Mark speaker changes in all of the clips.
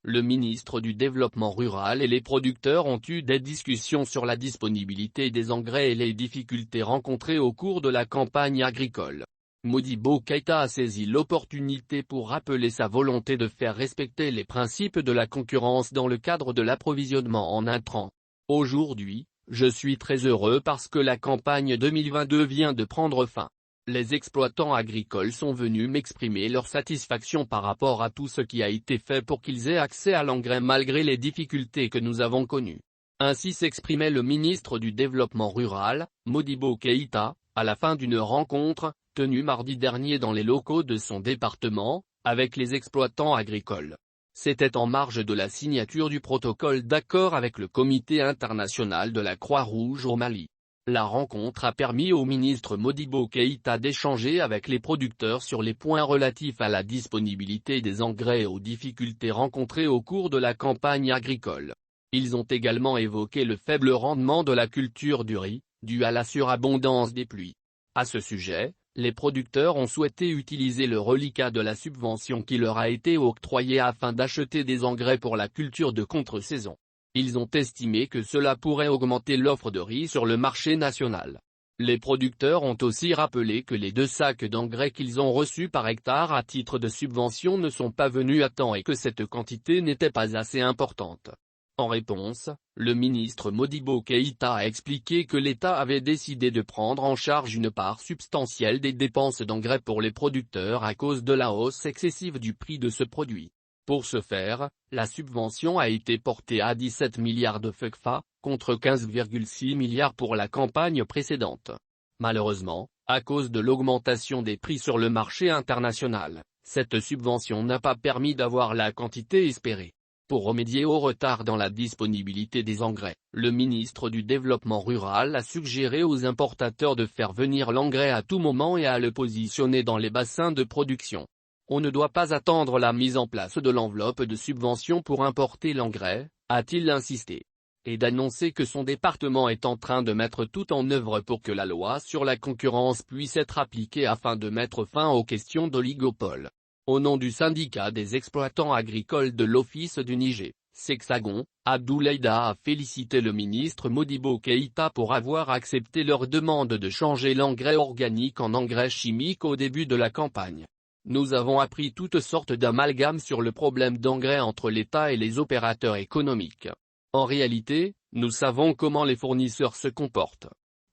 Speaker 1: le ministre du Développement rural et les producteurs ont eu des discussions sur la disponibilité des engrais et les difficultés rencontrées au cours de la campagne agricole. Modibo Keïta a saisi l'opportunité pour rappeler sa volonté de faire respecter les principes de la concurrence dans le cadre de l'approvisionnement en intrants. Aujourd'hui, je suis très heureux parce que la campagne 2022 vient de prendre fin. Les exploitants agricoles sont venus m'exprimer leur satisfaction par rapport à tout ce qui a été fait pour qu'ils aient accès à l'engrais malgré les difficultés que nous avons connues. Ainsi s'exprimait le ministre du Développement rural, Modibo Keïta, à la fin d'une rencontre, tenue mardi dernier dans les locaux de son département, avec les exploitants agricoles. C'était en marge de la signature du protocole d'accord avec le Comité international de la Croix-Rouge au Mali. La rencontre a permis au ministre Modibo Keïta d'échanger avec les producteurs sur les points relatifs à la disponibilité des engrais et aux difficultés rencontrées au cours de la campagne agricole. Ils ont également évoqué le faible rendement de la culture du riz, dû à la surabondance des pluies. À ce sujet, les producteurs ont souhaité utiliser le reliquat de la subvention qui leur a été octroyée afin d'acheter des engrais pour la culture de contre-saison. Ils ont estimé que cela pourrait augmenter l'offre de riz sur le marché national. Les producteurs ont aussi rappelé que les 2 sacs d'engrais qu'ils ont reçus par hectare à titre de subvention ne sont pas venus à temps et que cette quantité n'était pas assez importante. En réponse, le ministre Modibo Keïta a expliqué que l'État avait décidé de prendre en charge une part substantielle des dépenses d'engrais pour les producteurs à cause de la hausse excessive du prix de ce produit. Pour ce faire, la subvention a été portée à 17 milliards de FECFA, contre 15,6 milliards pour la campagne précédente. Malheureusement, à cause de l'augmentation des prix sur le marché international, cette subvention n'a pas permis d'avoir la quantité espérée. Pour remédier au retard dans la disponibilité des engrais, le ministre du Développement rural a suggéré aux importateurs de faire venir l'engrais à tout moment et à le positionner dans les bassins de production. On ne doit pas attendre la mise en place de l'enveloppe de subvention pour importer l'engrais, a-t-il insisté. Et d'annoncer que son département est en train de mettre tout en œuvre pour que la loi sur la concurrence puisse être appliquée afin de mettre fin aux questions d'oligopole. Au nom du syndicat des exploitants agricoles de l'Office du Niger, Sexagon, Abdoulaïda a félicité le ministre Modibo Keïta pour avoir accepté leur demande de changer l'engrais organique en engrais chimique au début de la campagne. Nous avons appris toutes sortes d'amalgames sur le problème d'engrais entre l'État et les opérateurs économiques. En réalité, nous savons comment les fournisseurs se comportent.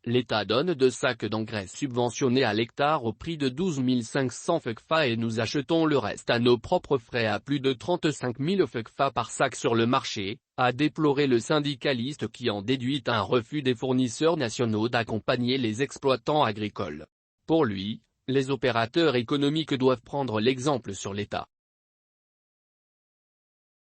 Speaker 1: L'État donne 2 sacs d'engrais subventionnés à l'hectare au prix de 12 500 FECFA et nous achetons le reste à nos propres frais à plus de 35 000 FECFA par sac sur le marché, a déploré le syndicaliste qui en déduit un refus des fournisseurs nationaux d'accompagner les exploitants agricoles. Pour lui, les opérateurs économiques doivent prendre l'exemple sur l'État.